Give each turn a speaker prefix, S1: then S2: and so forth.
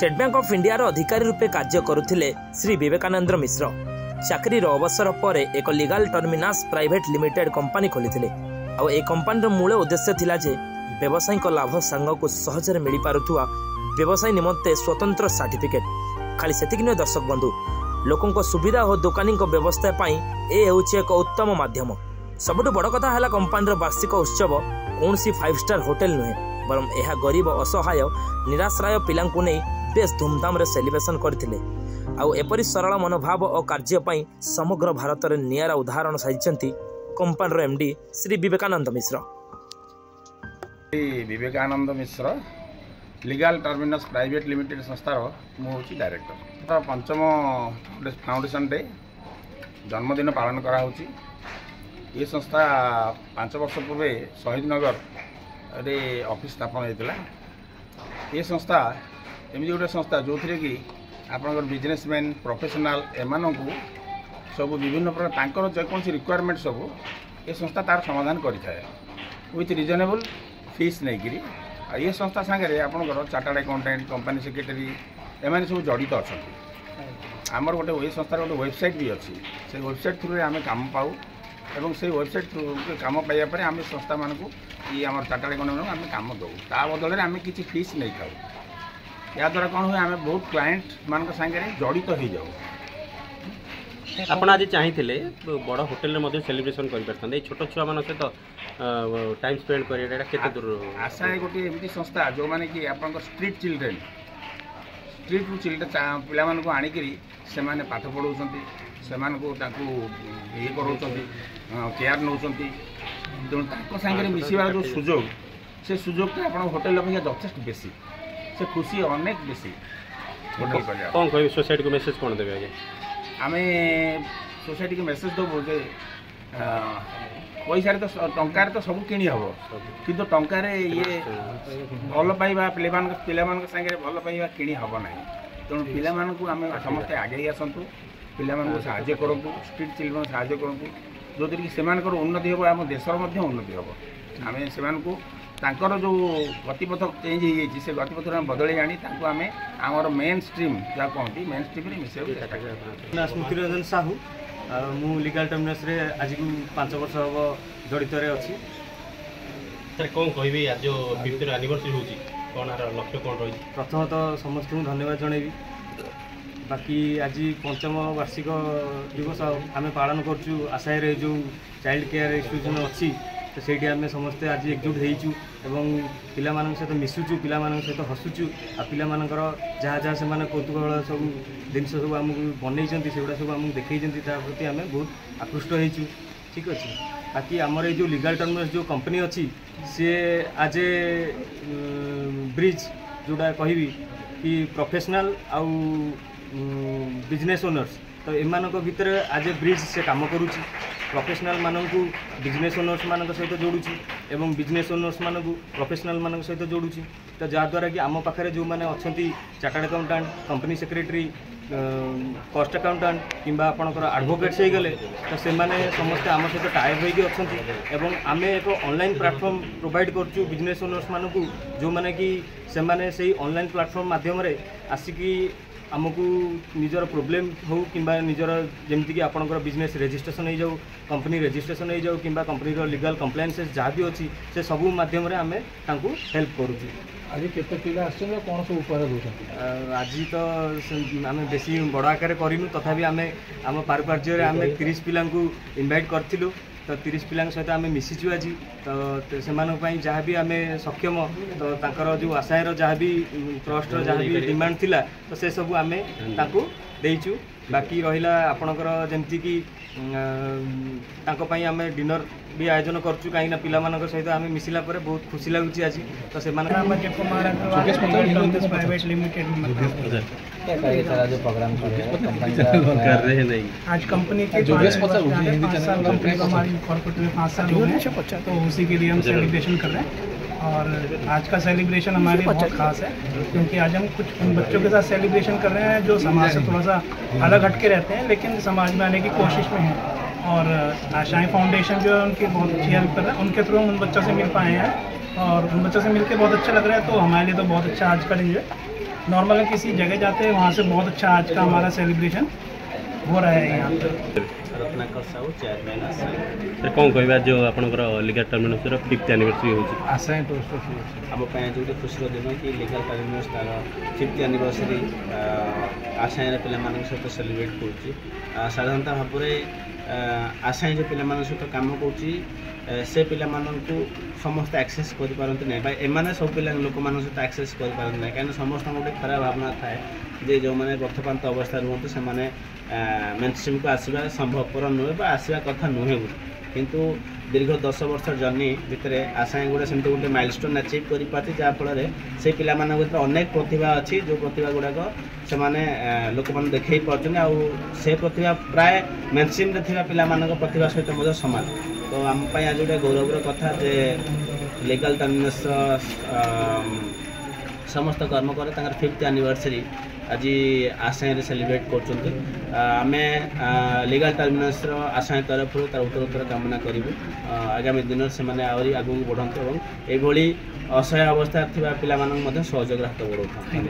S1: State bank of India रो अधिकारी रूपे कार्य करुथिले श्री विवेकानंद मिश्र। चाकरी अवसर पर एक लीगल टर्मिनास प्राइवेट लिमिटेड कंपनी खोली आ कंपनी मूल उद्देश्य थिला जे व्यवसायिक लाभ सांग को सहजरे मिल पारुथुआ व्यवसाय निमंते स्वतंत्र सर्टिफिकेट खाली सेतिक नुहे। दर्शक बंधु लोकों सुविधा और दुकानी व्यवस्था एक उत्तम माध्यम। सबुठ बड़ कथा है कंपनी वार्षिक उत्सव कौन सी 5 स्टार होटेल नुहे बरम यह गरीब असहाय निराश्रय पिला बेस धूमधाम रे सेलिब्रेशन करथिले। आउ एपरी सरल मनोभाव और कार्य पई समग्र भारत रे नियारा उदाहरण साजिचंती कंपनी रो एमडी श्री विवेकानंद मिश्र।
S2: विवेकानंद मिश्र लीगल टर्मिनस प्राइवेट लिमिटेड संस्थार मुझे डायरेक्टर। पंचम फाउंडेशन डे जन्मदिन पालन करा होची। ये संस्था 5 वर्ष पूर्व शहीद नगर रे ऑफिस स्थापन होता। ये संस्था एमती गोटे संस्था जो थी कि आपंकर बिजनेसमैन प्रोफेशनल एमान को सब विभिन्न प्रकार जेकोसी रिक्वायरमेंट सब ये संस्था तार समाधान करें विथ रिजनेबल फीस नहीं करी। ये संस्था सागर आपंकर चार्टर्ड अकाउंटेंट कंपनी सेक्रेटरी एम सब जड़ित अच्छा। आमर गोटे ये संस्थार गोटे वेबसाइट भी अच्छी से वेबसाइट थ्रू आम काम पाऊ एवं से वेबसाइट थ्रू काम पाइबा आम संस्था मान को ये आम चार्टर्ड अकाउंटेंट आम काम दो ता बदल आम किसी फीस नहीं खाऊ। या द्वारा कौन हुए आम बहुत क्लाएंट मान सागर जड़ित हो जाऊ।
S3: आप आज चाहिए बड़ होटेल सेलिब्रेशन कर छोट छुआ मान सहित टाइम स्पेंड कर दूर
S2: आशा है गोटे एमती संस्था जो मैंने कि आप स्ट्रीट चिल्ड्रेन स्ट्रीट रू चिल्ड्रेन पिला मानक आणिक से पाठ पढ़ाऊँ से ये कर केयर नौ तेणु सागर मिसवार जो सुजोग से सुजोग आप होटेल अपेक्षा जथेष बेसी से खुशी अनेक बेसी होटेल
S3: कौन कह सोसाइटी को मेसेज कौन देवे आगे
S2: आम सोसाइटी को मेसेज देवु जे पैसा तो टंकार तो सब किणी हम कि टंकार ये भल पाइबा पिला सागे भल पाइबा किणी हम ना। तेणु पिला आम समस्ते आगे आसतु पिला साहाय्य करूँ स्ट्रीट चिल्ड्रेन साहाय्य करूँ जो थी कि उन्नति हम आम देशर उन्नति हम आम से तांकर जो गतिपथ चेंज हो से गतिपथ बदल आनी आम आमर मेन स्ट्रीम जहाँ कहती मेन स्ट्रीम मिसे।
S4: स्मृति रंजन साहू मु लीगल टर्मिनस रे आज को 5 वर्ष हम जड़ित अच्छी।
S3: सर कौन कह आज जो 50th एनिवर्सरी होची कौन लक्ष्य कौन रही?
S4: प्रथमतः समस्त धन्यवाद जनइबी। बाकी आज 5म वार्षिक दिवस आम पालन करचु आशाय जो चाइल्ड केयर इंस्टीट्यूशन अच्छी तो से आम समस्ते आज एकजुट होइचु एवं पिला सहित मिसुचु पिला सहित हसुचु आ पिला जहाँ जहाँ से कौतूहल सब जिन सब आमको बनई से सब आमको देखई प्रति आम बहुत आकृष्ट होइचु। ठीक अच्छे। बाकी आमर ये जो लीगल टर्मिनस जो कंपनी अच्छी सी आज ए ब्रिज जोड़ा कहि कि प्रोफेशनल आउ बिजनेस ओनर्स तो एमान भितर आज ए ब्रिज से काम करुच्ची। प्रोफेशनल मानक बिजनेस ओनर्स मान सहित जोड़ुची एवं बिजनेस ओनर्स मानक प्रोफेशनल मान सहित जोड़ुची। तो जहाँद्वारा कि आम पाखे जो मैंने अच्छा chartered accountant company secretary cost accountant किंबा आपणकर एडवोकेट्स हो गले तो से समस्ते आम सहित टाइप होगी अच्छा एवं आम एक ऑनलाइन प्लेटफॉर्म प्रोवाइड करचु बिजनेस ओनर्स मानक जो मैंने कि से ऑनलाइन प्लेटफॉर्म माध्यम आसिकी आमको निजर प्रोब्लेम हो कि निजर जमीक आपंकर बिजनेस रजिस्ट्रेशन हो जाऊ कंपनी रजिस्ट्रेशन हो जाऊ कि कंपनी लीगल कंप्लायंसेस जहाँ भी अच्छी से सब माध्यम आम हेल्प करुँ।
S5: आज केते पिला आछन कोन सब उपहार दोछन?
S4: आज तो आम बेसी बड़ आकार करूँ तथापि आम पारपार्य आम 30 पिला इनवाइट करूँ तो 30 पिला सहित आम मिशिचु आज तो से जहाँ भी आम सक्षम तो तांकर जो आशायर जहाँ भी ट्रस्ट जहाँ भी डिमांड थिला तो से सब आम देचु। बाकी रहा आपणकर जमती कि आम डिनर भी आयोजन करचु कहीं पिला सहित आम मिसिला पर बहुत खुशी लगुच आज तो से
S5: प्राइवेट लिमिटेड आज कंपनी के 5 साल कंपनी को हमारी कॉर्पोरेट में 5 साल हुए हैं तो उसी के लिए हम सेलिब्रेशन कर रहे हैं। और आज का सेलिब्रेशन हमारे लिए बहुत खास है क्योंकि आज हम कुछ उन बच्चों के साथ सेलिब्रेशन कर रहे हैं जो समाज से थोड़ा सा अलग हटके रहते हैं लेकिन समाज में आने की कोशिश में हैं। और आशाएं फाउंडेशन जो है उनकी बहुत अच्छी हेल्प कर रहा है, उनके थ्रू हम उन बच्चों से मिल पाए हैं और उन बच्चों से मिलकर बहुत अच्छा लग रहा है। तो हमारे लिए तो बहुत अच्छा आज का दिन जो है नॉर्मल किसी जगह जाते हैं वहाँ से बहुत अच्छा आज का हमारा सेलिब्रेशन हो रहा है यहाँ पे।
S3: रत्नाकर साहू चेयरमैन आसाई कौन कहवा जो आपंकर लीगल टर्मिनस 5th एनिवर्सरी होची
S4: आसाई टोस्ट
S3: आम जो खुशी दिन कि लीगल टर्मिनस तार 5th एनिवर्सरी आसाई पे सहित सेलिब्रेट कर साधारणतः भाव में आसाई जो पे सहित कम कर से पिला समस्त एक्सेस करें एमाने सब पिला लोक सहित एक्सेस करें कहीं समस्त गोटे खराब भावना थाए जे जो मैंने बर्थपात अवस्था रुहतु से मेनस्ट्रीम को आसवा संभवपर नुहे आसवा कथा नुहे किंतु दीर्घ 10 वर्ष जर्नी भितर आसाई गुड़ा सेमती गोटे माइलस्टोन अचीव कर पार्टी जहाँफल से पिला भीतर अनेक प्रतिभा अच्छी जो प्रतिभा गुड़ाक से लोक मैंने देखई पार्टी से प्रतिभा प्राय मेनस्ट्रीम पिला प्रतिभा सहित सामान तो आम आज गोटे गौरवर कथा जे लीगल टर्मिनस समस्त कर्मकर 5th एनिवर्सरी आज आसाई सेलिब्रेट कर लीगल टर्मिनस आसाई तरफ तार उत्तर कामना करूँ आगामी दिन से आहरी आगू बढ़ते और ये असहाय अवस्था पिला सहयोग हाथ बढ़ाता।